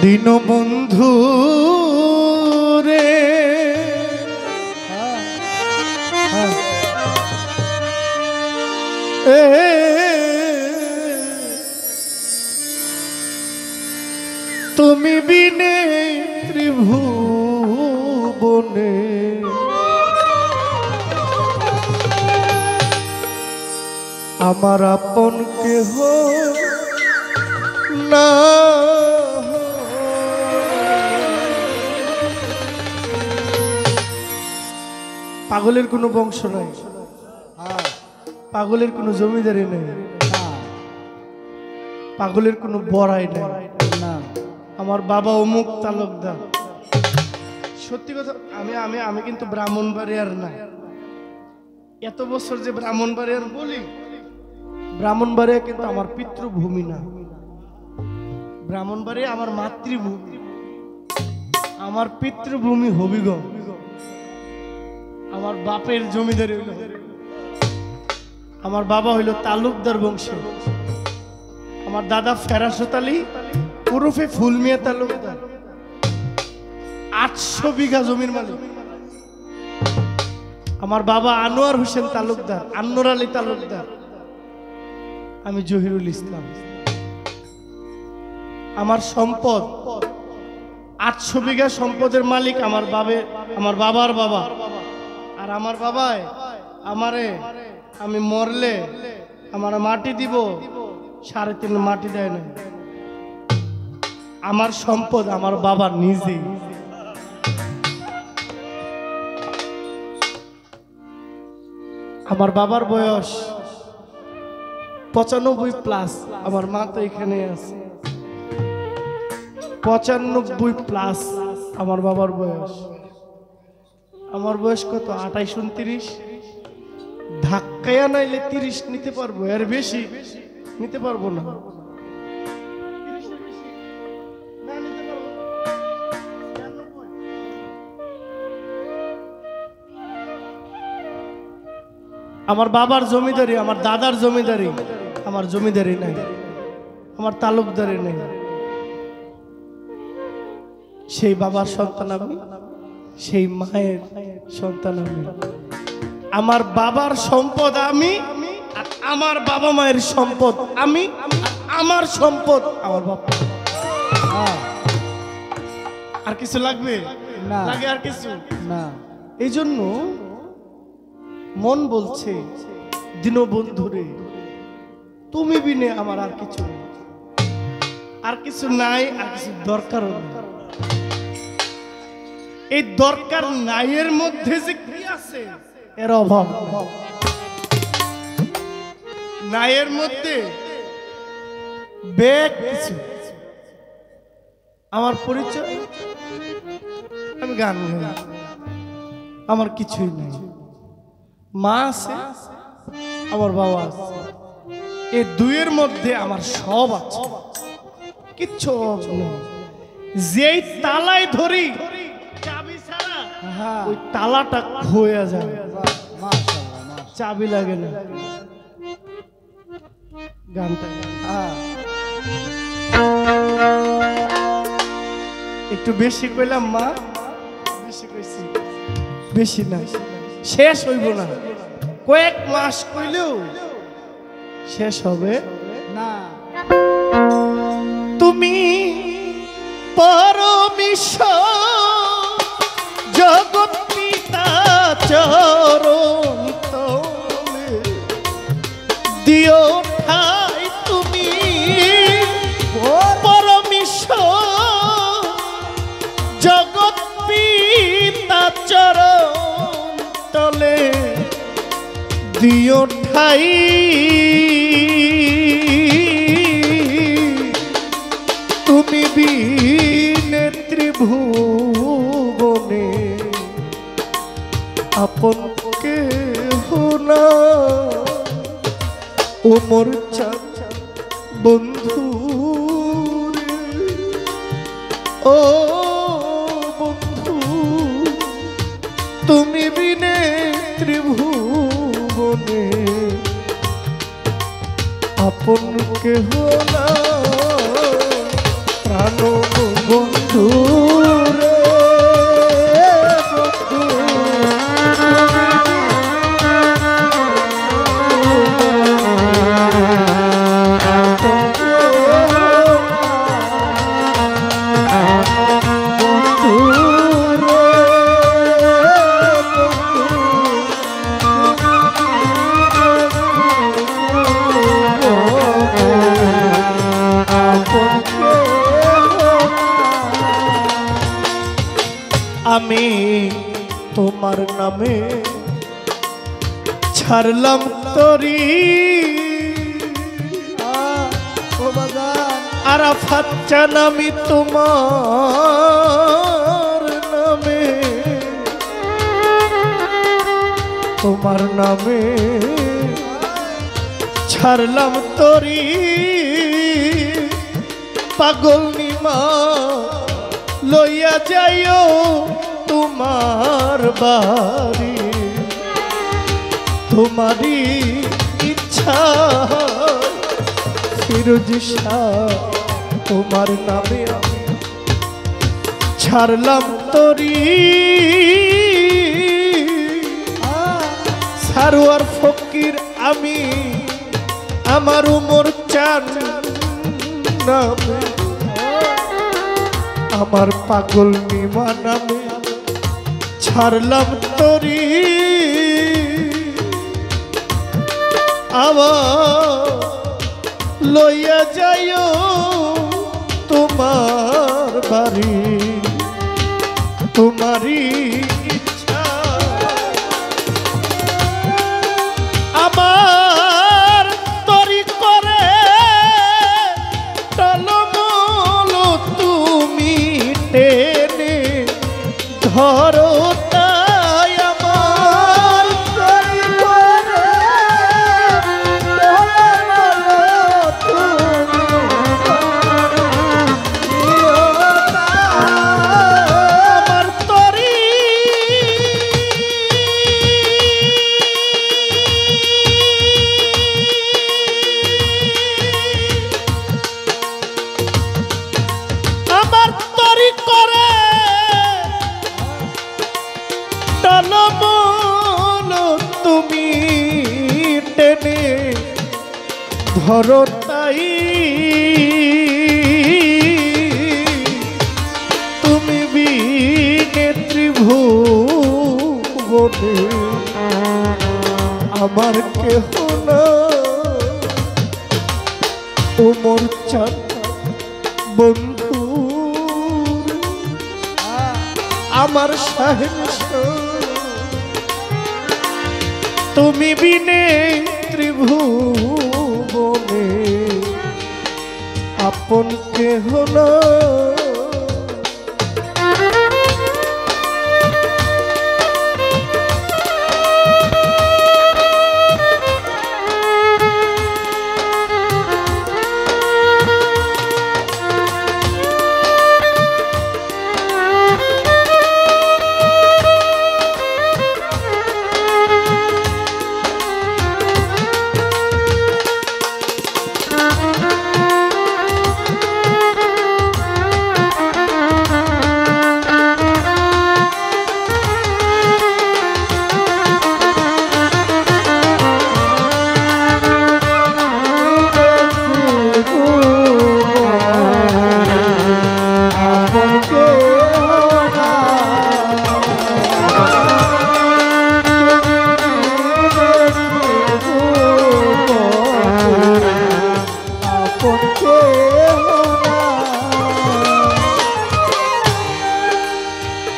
দীনবন্ধু রে তুমি বিনে ত্রিভুবনে আমার আপন কেহ না। পাগলের কোনো বংশ নাই, পাগলের কোনো জমিদারি নেই, পাগলের কোনো বড়াই নেই। আমার বাবা অমুক তালুকদার। সত্যি কথা, আমি কিন্তু ব্রাহ্মণবাড়িয়ার না। এত বছর যে ব্রাহ্মণবাড়িয়ার বলি, ব্রাহ্মণবাড়িয়া কিন্তু আমার পিতৃভূমি না, ব্রাহ্মণবাড়িয়া আমার মাতৃভূমি। আমার পিতৃভূমি হবিগঞ্জ। আমার বাপের জমিদারি হইল, আমার বাবা হইল তালুকদার বংশে। আমার দাদা ফেরাসত আলী ওরফে ফুলমিয়া তালুকদার, 800 বিঘা জমির মালিক। আমার বাবা আনোয়ার হোসেন তালুকদার, আনোয়ার আলী তালুকদার, আমি জহিরুল ইসলাম। আমার সম্পদ 800 বিঘা সম্পদের মালিক আমার বাবার বাবা। আর আমার বাবায় আমারে, আমি মরলে আমার মাটি দিব 3.5 মাটি দেয় না। আমার সম্পদ আমার বাবা নিজে। আমার বাবার বয়স 95+। আমার মা তো এখানে আছে। 95+ আমার বাবার বয়স। আমার বয়স কত? 28-29। ধাক্কায়া নাইলে 30 নিতে পারবো, এর বেশি নিতে পারবো না। আমার বাবার জমিদারি, আমার দাদার জমিদারি, আমার জমিদারি নাই, আমার তালুকদারি নেই। সেই বাবার সন্তান আমি, সেই মায়ের সন্তান আমি। আমার বাবার সম্পদ আমি, আর আমার বাবা মায়ের সম্পদ আমি, আমার সম্পদ আমার বাবা। আর কিছু লাগবে না? লাগে আর কিছু না। এই জন্য মন বলছে, দীনবন্ধু রে তুমি বিনে আমার আর কিছু নেই, আর কিছু নাই, আর কিছু দরকারও নেই। এই দরকার নাই এর মধ্যে যে কি আছে এর অভাব নাই, এর মধ্যে বেগ কিছু। আমার পরিচয়, আমি গান গাই, আমার কিছুই নেই। মা আছে, আমার বাবা আছে, এই দুইয়ের মধ্যে আমার সব আছে, কিচ্ছু নেই। যেই তালায় ধরি চাবি ছাড়া ওই তালাটা খোয়া যায়, চাবি লাগে না। গানটা একটু বেশি কইলাম মা, বেশি কইছি, বেশি না, শেষ হইব না। কয়েক মাস কইলেও শেষ হবে না। তুমি পরমেশ্বর জগৎ পিতা চরণ তলে দিও ঠাই। তুমি পরমেশ্বর জগৎ পিতা চরণ তলে দিও ঠাই। তুমি বিনে ত্রিভুবনে আপন কেহ না। ও মোর চাঁদ বন্ধু রে, ও বন্ধু তুমি বিনে ত্রিভুবনে আপন কেহ না। প্রাণ বন্ধু রে বন্ধু আমি তোমার নামে ছাড়লাম তরি আরাফাত চান আমি তোমার নামে ছাড়লাম তরি পাগল নিমা লইয়া যাইও তোমার বাড়ি তোমারই ইচ্ছা ফিরোজ শাহ তোমার নামে আমি ছাড়লাম তরি সারোয়ার ফকির আমি আমার উমর চান নামে আমার পাগল নিমা নামে ছাড়লাম তরি আবার লইয়া যাইও তোমার বাড়ি তোমারই ইচ্ছা আমার তরি করে টলমল তুমি টেনে ধরো তাই আমার তরি করে আমার তরি আমার তরি করে টলমল তুমি টেনে ধরো তাই তুমি বিনে ত্রিভুবনে আমার কেহ না উমর চান বন্ধু আমার শাহেনশাহ তুমি বিনে ত্রিভুবনে আপন কেহ না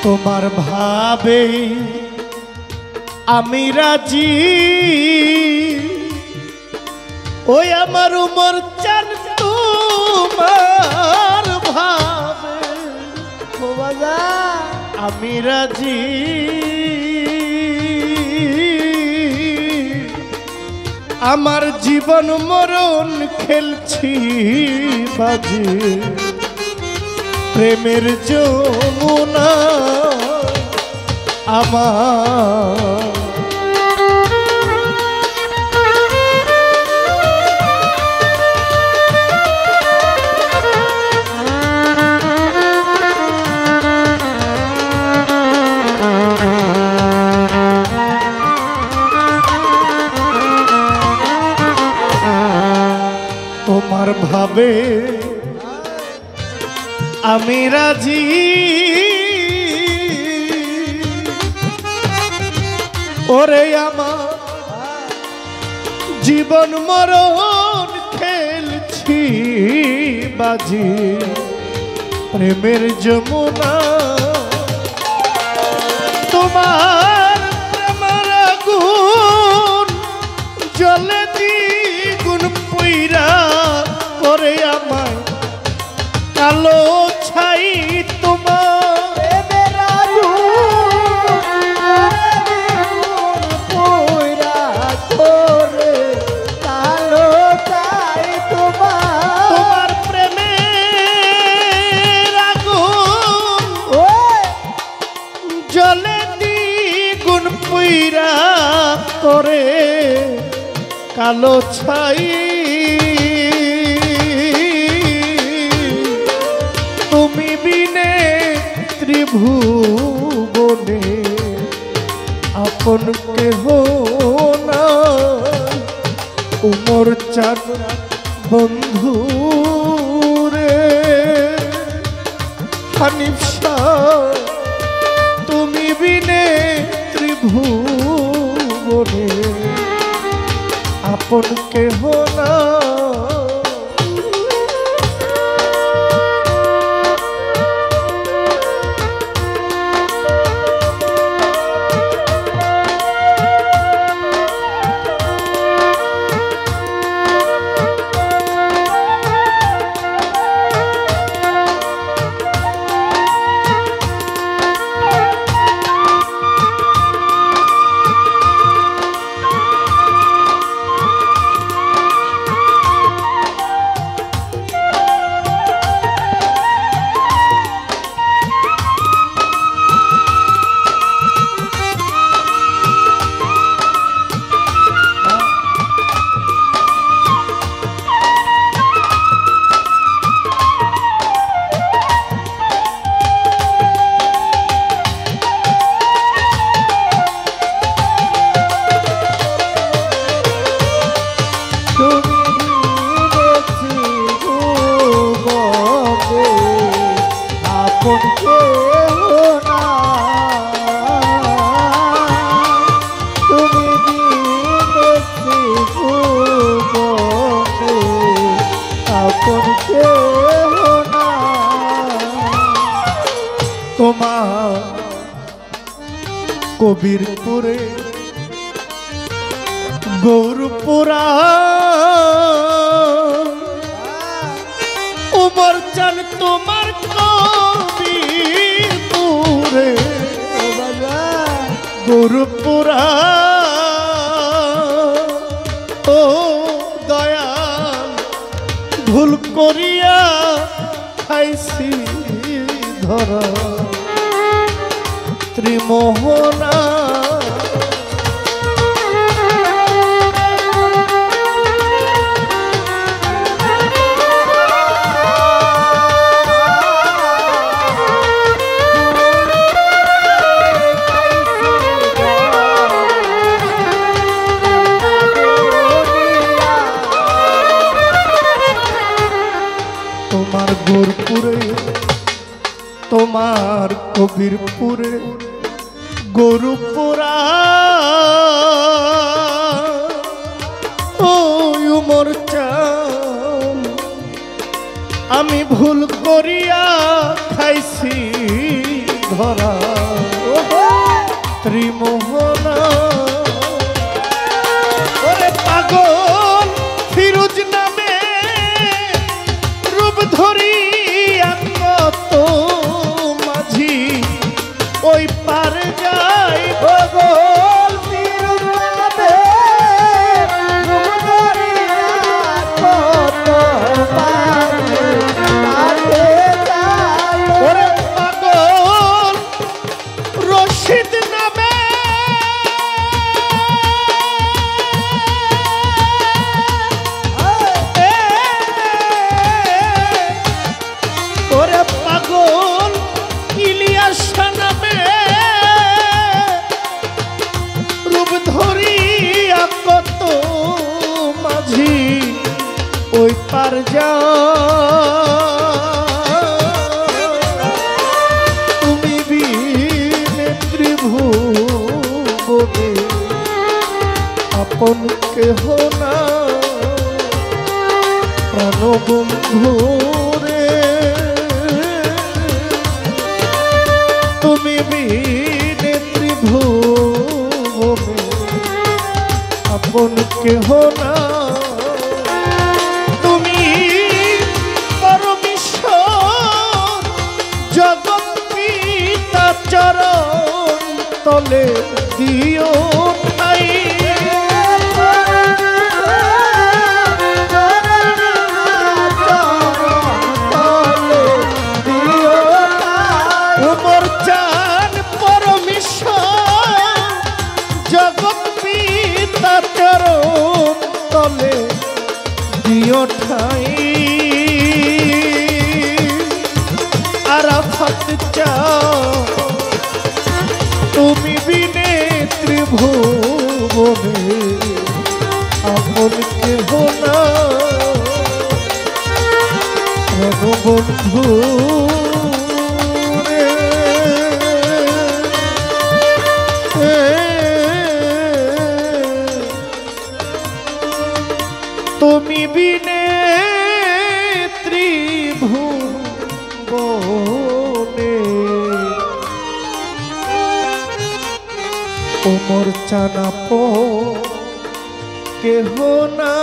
তোমার ভাবে আমি রাজি ওই আমার উমর চান তোমার ভাবে আমি রাজি আমার জীবন মরণ খেলছি বাজি প্রেমের যমুনা আমার হবে আমি রাজি ওরে আমার জীবন মরণ খেলছি বাজি প্রেমের যমুনা তোমার প্রেমের আগুন জলে দ্বিগুণ পুইরা করে আমায় কালো ছাই তোমার করে কালো ছাই তুমি বিনে ত্রিভুবনে আপন কেহ না উমর চাঁদ বন্ধু রে হানিফ শাহ তুমি বিনে ত্রিভুবনে আপন কেহ না তোমার কবিরপুরে গৌরপুরা উমর চান তোমার কবিরপুরে গৌরপুরা ও দয়াল ভুল করিয়া খাইছি ধরা ত্রিমোহনা তোমার গোরপুরে তোমার কবিরপুরে গরুপুরা ও উমর চান আমি ভুল করিয়া খাইছি ধরা ত্রিমোহনা ওরে পাগল ফিরোজ নামে রূপ ধরিয়া কত মাঝি ওই পার যাই ভগল ফিরোজ নামে রূপ ধরিয়া কত মাঝি ওরে পাগল রশিদ নামে ওরে পাগল ইলিয়াস নামে রূপ ধরিয়া কত মাঝি ওই পার যাও তুমি বিনে ত্রিভুবনে আপন কেহ না প্রাণবন্ধু রে তুমি বিনে ত্রিভুবনে আপন কেহ না তুমি পরমেশ্বর জগৎ পিতা চরণ তলে দিও ঠাই উমর চান পরমেশ্বর জগৎ পিতা চরণ তলে দিও ঠাই আরাফাত চাও তুমি বিনে ত্রিভুবনে আপন কেহ না বন্ধু রে তুমি বিনে ত্রিভুবনে ওমর চানাপ কেহ না।